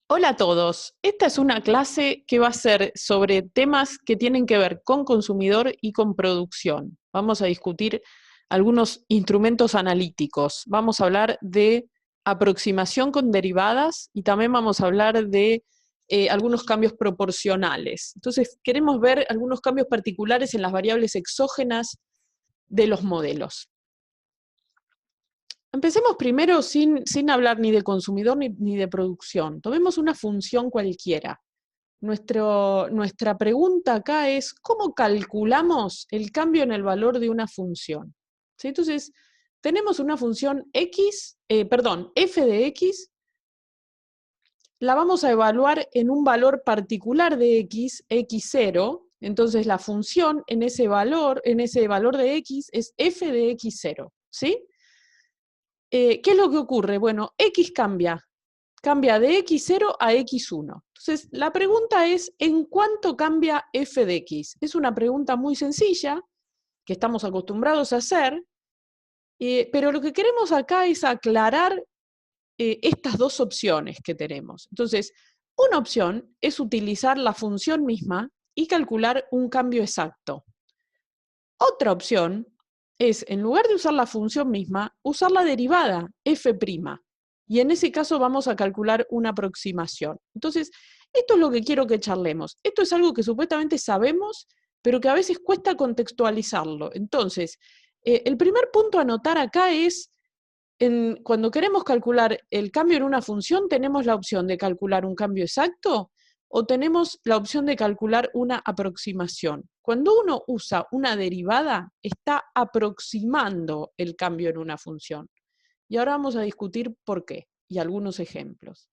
Hola a todos, esta es una clase que va a ser sobre temas que tienen que ver con consumidor y con producción. Vamos a discutir algunos instrumentos analíticos, vamos a hablar de aproximación con derivadas y también vamos a hablar de algunos cambios proporcionales. Entonces, queremos ver algunos cambios particulares en las variables exógenas de los modelos. Empecemos primero sin hablar ni de consumidor ni de producción. Tomemos una función cualquiera. Nuestra pregunta acá es, ¿cómo calculamos el cambio en el valor de una función? ¿Sí? Entonces, tenemos una función f de x, la vamos a evaluar en un valor particular de x, x0, entonces la función en ese valor de x es f de x0, ¿sí? ¿Qué es lo que ocurre? Bueno, x cambia de x0 a x1. Entonces, la pregunta es, ¿en cuánto cambia f de x? Es una pregunta muy sencilla, que estamos acostumbrados a hacer, pero lo que queremos acá es aclarar estas dos opciones que tenemos. Entonces, una opción es utilizar la función misma y calcular un cambio exacto. Otra opción es, en lugar de usar la función misma, usar la derivada f'. Y en ese caso vamos a calcular una aproximación. Entonces, esto es lo que quiero que charlemos. Esto es algo que supuestamente sabemos, pero que a veces cuesta contextualizarlo. Entonces, el primer punto a notar acá es, cuando queremos calcular el cambio en una función, tenemos la opción de calcular un cambio exacto o tenemos la opción de calcular una aproximación. Cuando uno usa una derivada, está aproximando el cambio en una función. Y ahora vamos a discutir por qué y algunos ejemplos.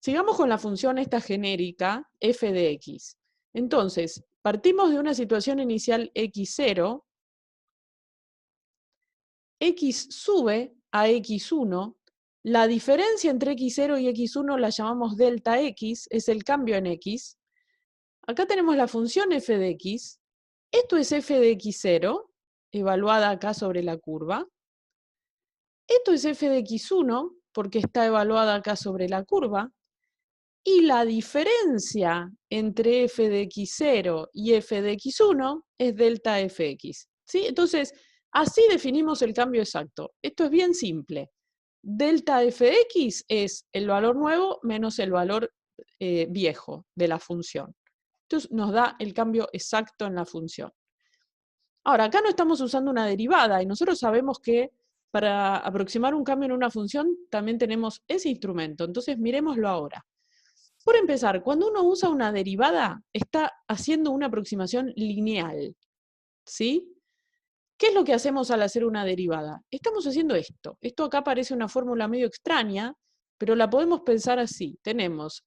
Sigamos con la función esta genérica, f de x. Entonces, partimos de una situación inicial x0, x sube a x1, la diferencia entre x0 y x1 la llamamos delta x, es el cambio en x. Acá tenemos la función f de x, esto es f de x0, evaluada acá sobre la curva. Esto es f de x1, porque está evaluada acá sobre la curva. Y la diferencia entre f de x0 y f de x1 es delta fx. ¿Sí? Entonces, así definimos el cambio exacto. Esto es bien simple. Delta fx es el valor nuevo menos el valor viejo de la función. Entonces, nos da el cambio exacto en la función. Ahora, acá no estamos usando una derivada y nosotros sabemos que para aproximar un cambio en una función también tenemos ese instrumento. Entonces, miremoslo ahora. Por empezar, cuando uno usa una derivada, está haciendo una aproximación lineal, ¿sí? ¿Qué es lo que hacemos al hacer una derivada? Estamos haciendo esto. Esto acá parece una fórmula medio extraña, pero la podemos pensar así. Tenemos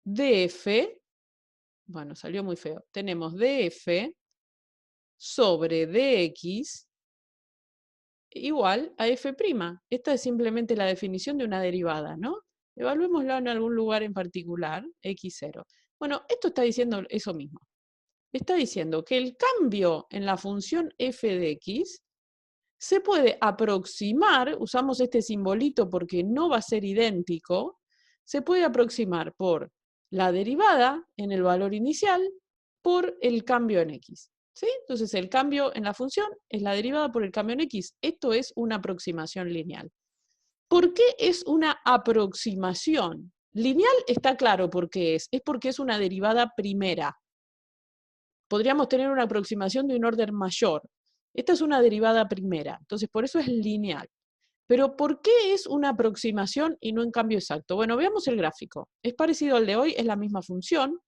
df, bueno, salió muy feo. Tenemos df sobre dx igual a f'. Esta es simplemente la definición de una derivada, ¿no? Evaluémosla en algún lugar en particular, x0. Bueno, esto está diciendo eso mismo. Está diciendo que el cambio en la función f de x se puede aproximar, usamos este simbolito porque no va a ser idéntico, se puede aproximar por la derivada en el valor inicial por el cambio en x. ¿Sí? Entonces el cambio en la función es la derivada por el cambio en x. Esto es una aproximación lineal. ¿Por qué es una aproximación? Lineal está claro por qué es porque es una derivada primera. Podríamos tener una aproximación de un orden mayor. Esta es una derivada primera, entonces por eso es lineal. Pero ¿por qué es una aproximación y no en cambio exacto? Bueno, veamos el gráfico. Es parecido al de hoy, es la misma función.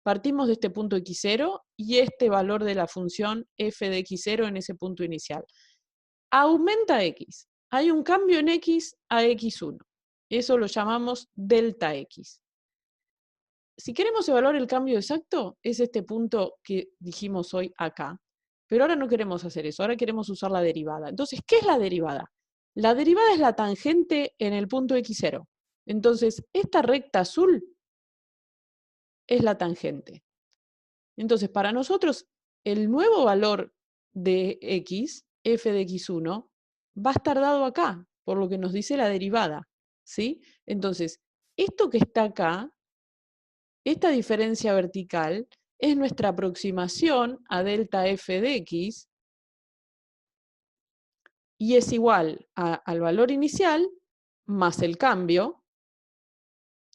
Partimos de este punto x0 y este valor de la función f de x0 en ese punto inicial. Aumenta x. Hay un cambio en x a x1. Eso lo llamamos delta x. Si queremos evaluar el cambio exacto, es este punto que dijimos hoy acá. Pero ahora no queremos hacer eso, ahora queremos usar la derivada. Entonces, ¿qué es la derivada? La derivada es la tangente en el punto x0. Entonces, esta recta azul es la tangente. Entonces, para nosotros, el nuevo valor de x, f de x1, va a estar dado acá, por lo que nos dice la derivada. ¿Sí? Entonces, Esto que está acá, esta diferencia vertical, es nuestra aproximación a delta f de x, y es igual al valor inicial más el cambio,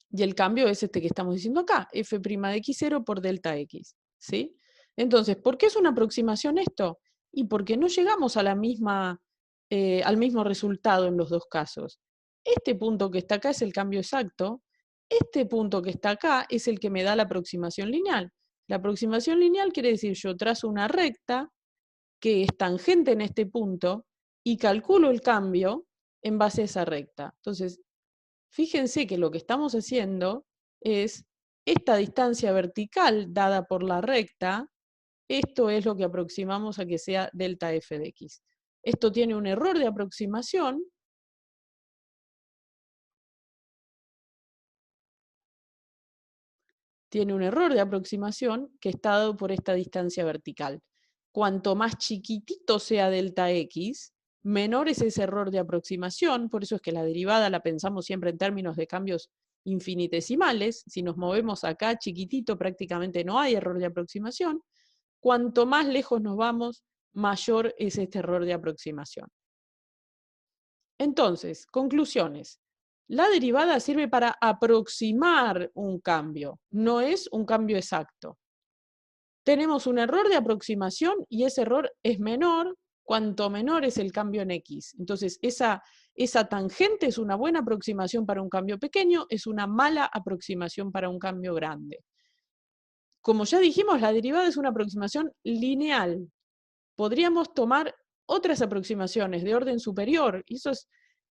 y el cambio es este que estamos diciendo acá, f' de x0 por delta x, ¿sí? Entonces, ¿por qué es una aproximación esto? Y porque no llegamos a la misma, al mismo resultado en los dos casos. Este punto que está acá es el cambio exacto, este punto que está acá es el que me da la aproximación lineal. La aproximación lineal quiere decir yo trazo una recta que es tangente en este punto y calculo el cambio en base a esa recta. Entonces, fíjense que lo que estamos haciendo es esta distancia vertical dada por la recta, esto es lo que aproximamos a que sea delta f de x. Esto tiene un error de aproximación, que está dado por esta distancia vertical. Cuanto más chiquitito sea delta x, menor es ese error de aproximación, por eso es que la derivada la pensamos siempre en términos de cambios infinitesimales. Si nos movemos acá chiquitito, prácticamente no hay error de aproximación. Cuanto más lejos nos vamos, mayor es este error de aproximación. Entonces, conclusiones. La derivada sirve para aproximar un cambio, no es un cambio exacto. Tenemos un error de aproximación y ese error es menor cuanto menor es el cambio en x. Entonces, esa tangente es una buena aproximación para un cambio pequeño, es una mala aproximación para un cambio grande. Como ya dijimos, la derivada es una aproximación lineal. Podríamos tomar otras aproximaciones de orden superior, y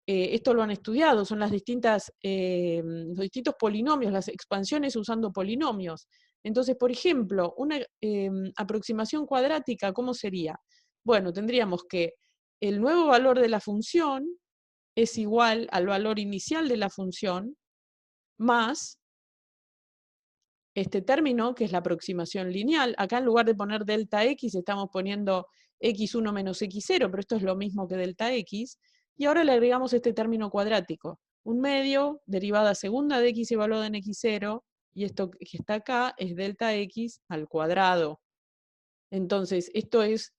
esto lo han estudiado, son los distintos polinomios, las expansiones usando polinomios. Entonces, por ejemplo, una aproximación cuadrática, ¿cómo sería? Bueno, tendríamos que el nuevo valor de la función es igual al valor inicial de la función más este término, que es la aproximación lineal. Acá en lugar de poner delta x, estamos poniendo x1 menos x0, pero esto es lo mismo que delta x. Y ahora le agregamos este término cuadrático. Un medio, derivada segunda de x evaluada en x0, y esto que está acá es delta x al cuadrado. Entonces, esto es,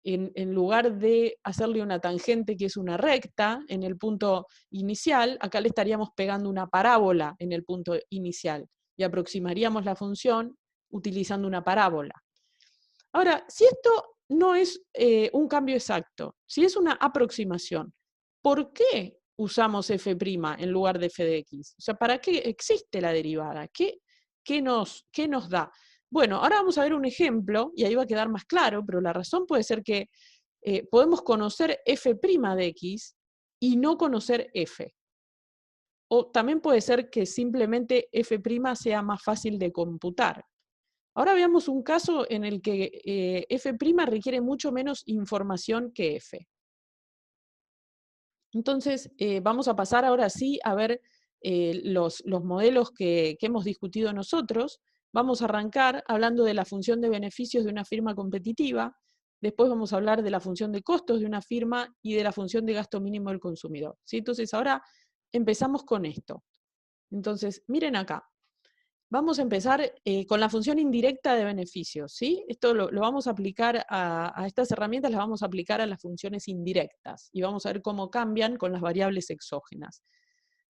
en lugar de hacerle una tangente que es una recta en el punto inicial, acá le estaríamos pegando una parábola en el punto inicial y aproximaríamos la función utilizando una parábola. Ahora, si esto no es un cambio exacto, si es una aproximación, ¿por qué usamos f' en lugar de f de x? O sea, ¿para qué existe la derivada? ¿Qué nos da? Bueno, ahora vamos a ver un ejemplo, y ahí va a quedar más claro, pero la razón puede ser que podemos conocer f' de x y no conocer f. O también puede ser que simplemente f' sea más fácil de computar. Ahora veamos un caso en el que f' requiere mucho menos información que f. Entonces, vamos a pasar ahora sí a ver los modelos que hemos discutido nosotros. Vamos a arrancar hablando de la función de beneficios de una firma competitiva. Después vamos a hablar de la función de costos de una firma y de la función de gasto mínimo del consumidor, ¿sí? Entonces, ahora empezamos con esto. Entonces, miren acá. Vamos a empezar con la función indirecta de beneficios, ¿sí? Esto lo vamos a aplicar a estas herramientas, las vamos a aplicar a las funciones indirectas y vamos a ver cómo cambian con las variables exógenas.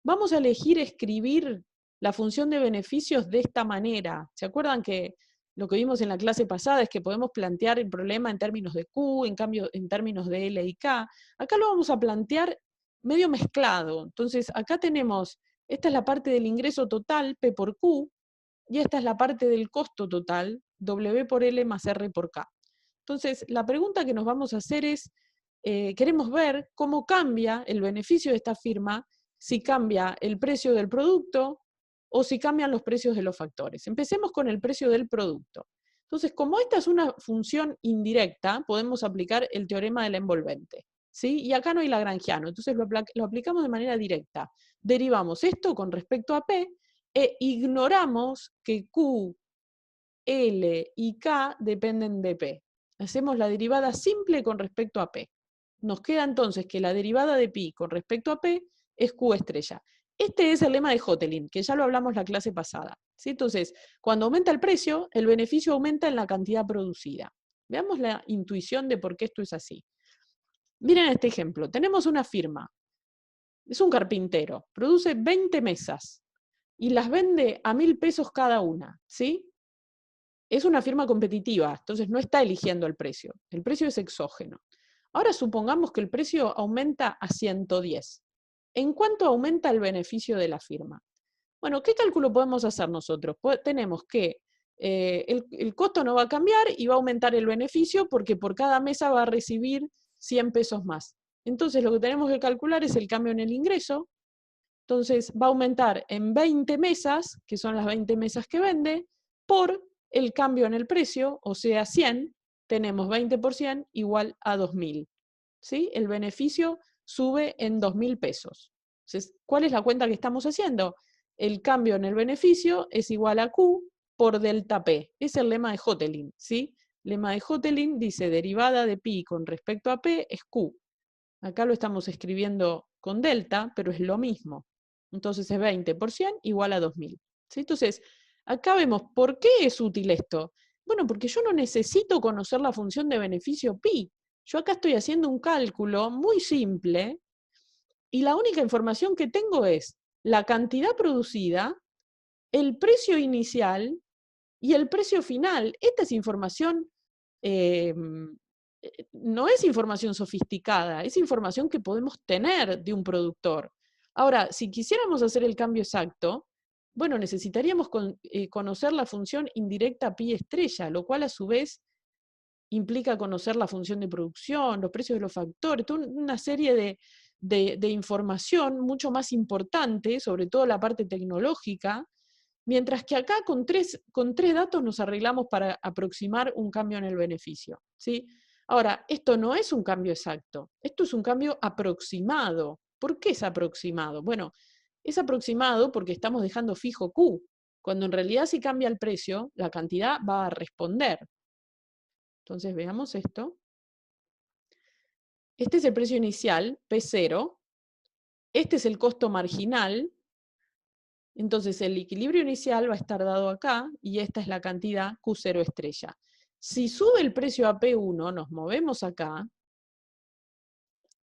Vamos a elegir escribir la función de beneficios de esta manera. ¿Se acuerdan que lo que vimos en la clase pasada es que podemos plantear el problema en términos de Q, en cambio en términos de L y K? Acá lo vamos a plantear medio mezclado. Entonces, acá tenemos, esta es la parte del ingreso total, P por Q, y esta es la parte del costo total, W por L más R por K. Entonces, la pregunta que nos vamos a hacer es, queremos ver cómo cambia el beneficio de esta firma si cambia el precio del producto o si cambian los precios de los factores. Empecemos con el precio del producto. Entonces, como esta es una función indirecta, podemos aplicar el teorema de la envolvente, ¿sí? Y acá no hay lagrangiano, entonces lo aplicamos de manera directa. Derivamos esto con respecto a P e ignoramos que Q, L y K dependen de P. Hacemos la derivada simple con respecto a P. Nos queda entonces que la derivada de pi con respecto a P es Q estrella. Este es el lema de Hotelling, que ya lo hablamos la clase pasada, ¿sí? Entonces, cuando aumenta el precio, el beneficio aumenta en la cantidad producida. Veamos la intuición de por qué esto es así. Miren este ejemplo. Tenemos una firma. Es un carpintero. Produce 20 mesas y las vende a 1.000 pesos cada una, ¿sí? Es una firma competitiva, entonces no está eligiendo el precio. El precio es exógeno. Ahora supongamos que el precio aumenta a 110. ¿En cuánto aumenta el beneficio de la firma? Bueno, ¿qué cálculo podemos hacer nosotros? Tenemos que el costo no va a cambiar y va a aumentar el beneficio porque por cada mesa va a recibir 100 pesos más. Entonces lo que tenemos que calcular es el cambio en el ingreso. Entonces va a aumentar en 20 mesas, que son las 20 mesas que vende, por el cambio en el precio, o sea 100, tenemos 20% igual a 2.000. ¿Sí? El beneficio sube en 2.000 pesos. Entonces, ¿cuál es la cuenta que estamos haciendo? El cambio en el beneficio es igual a Q por delta P. Es el lema de Hotelling, ¿sí? El lema de Hotelling dice derivada de pi con respecto a P es Q. Acá lo estamos escribiendo con delta, pero es lo mismo. Entonces es 20% igual a 2.000. ¿Sí? Entonces, acá vemos por qué es útil esto. Bueno, porque yo no necesito conocer la función de beneficio pi. Yo acá estoy haciendo un cálculo muy simple y la única información que tengo es la cantidad producida, el precio inicial y el precio final. Esta es información, no es información sofisticada, es información que podemos tener de un productor. Ahora, si quisiéramos hacer el cambio exacto, bueno, necesitaríamos conocer la función indirecta pi estrella, lo cual a su vez implica conocer la función de producción, los precios de los factores, toda una serie de información mucho más importante, sobre todo la parte tecnológica, mientras que acá con tres datos nos arreglamos para aproximar un cambio en el beneficio, ¿sí? Ahora, esto no es un cambio exacto, esto es un cambio aproximado. ¿Por qué es aproximado? Bueno, es aproximado porque estamos dejando fijo Q, cuando en realidad si cambia el precio, la cantidad va a responder. Entonces veamos esto. Este es el precio inicial, P0. Este es el costo marginal. Entonces el equilibrio inicial va a estar dado acá y esta es la cantidad Q0 estrella. Si sube el precio a P1, nos movemos acá,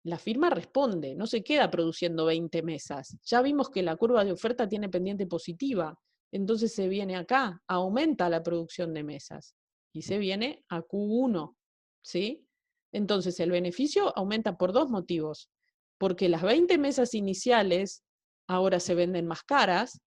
la firma responde, no se queda produciendo 20 mesas. Ya vimos que la curva de oferta tiene pendiente positiva, entonces se viene acá, aumenta la producción de mesas y se viene a Q1, ¿sí? Entonces el beneficio aumenta por dos motivos, porque las 20 mesas iniciales ahora se venden más caras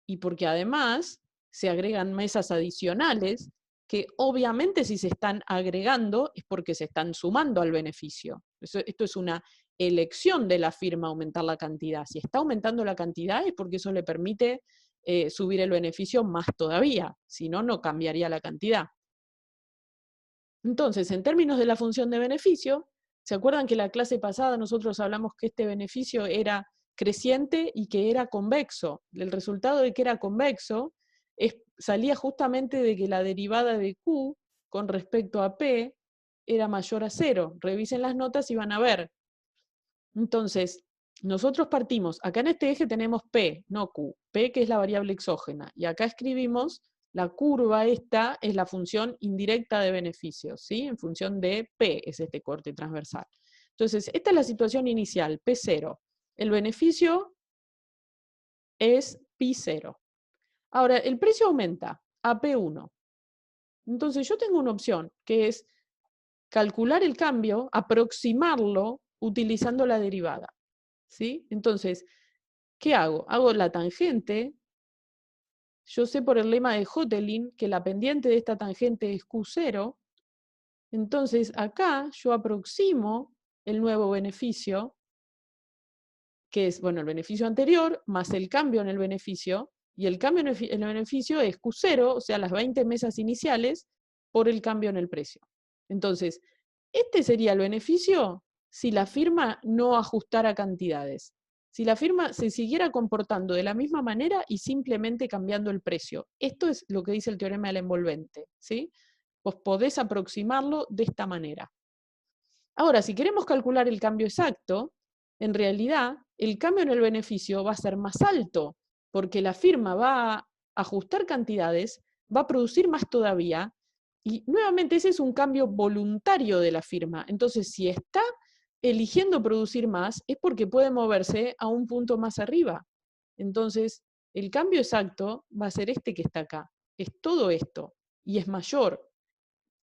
y porque además se agregan mesas adicionales que obviamente si se están agregando es porque se están sumando al beneficio. Esto es una elección de la firma aumentar la cantidad. Si está aumentando la cantidad es porque eso le permite subir el beneficio más todavía, si no, no cambiaría la cantidad. Entonces, en términos de la función de beneficio, ¿se acuerdan que la clase pasada nosotros hablamos que este beneficio era creciente y que era convexo? El resultado de que era convexo salía justamente de que la derivada de Q con respecto a P era mayor a 0. Revisen las notas y van a ver. Entonces, nosotros partimos, acá en este eje tenemos P, no Q, P que es la variable exógena, y acá escribimos la curva esta es la función indirecta de beneficios, ¿sí? En función de P es este corte transversal. Entonces, esta es la situación inicial, P0. El beneficio es Pi0. Ahora, el precio aumenta a P1. Entonces, yo tengo una opción, que es calcular el cambio, aproximarlo utilizando la derivada, ¿sí? Entonces, ¿qué hago? Hago la tangente. Yo sé por el lema de Hotelling que la pendiente de esta tangente es Q0. Entonces, acá yo aproximo el nuevo beneficio, que es, bueno, el beneficio anterior más el cambio en el beneficio, y el cambio en el beneficio es Q0, o sea, las 20 mesas iniciales, por el cambio en el precio. Entonces, este sería el beneficio si la firma no ajustara cantidades. Si la firma se siguiera comportando de la misma manera y simplemente cambiando el precio. Esto es lo que dice el teorema del envolvente, ¿sí? Vos podés aproximarlo de esta manera. Ahora, si queremos calcular el cambio exacto, en realidad el cambio en el beneficio va a ser más alto, porque la firma va a ajustar cantidades, va a producir más todavía, y nuevamente ese es un cambio voluntario de la firma. Entonces, si está eligiendo producir más, es porque puede moverse a un punto más arriba. Entonces, el cambio exacto va a ser este que está acá. Es todo esto, y es mayor.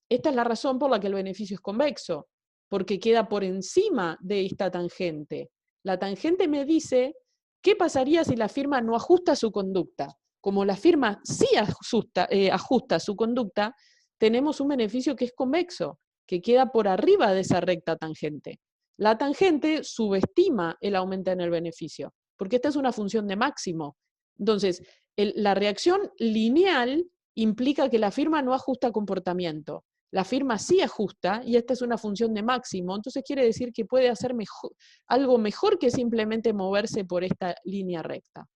Esta es la razón por la que el beneficio es convexo, porque queda por encima de esta tangente. La tangente me dice qué pasaría si la firma no ajusta su conducta. Como la firma sí ajusta su conducta, tenemos un beneficio que es convexo, que queda por arriba de esa recta tangente. La tangente subestima el aumento en el beneficio, porque esta es una función de máximo. Entonces, la reacción lineal implica que la firma no ajusta comportamiento. La firma sí ajusta y esta es una función de máximo, entonces quiere decir que puede hacer algo mejor que simplemente moverse por esta línea recta.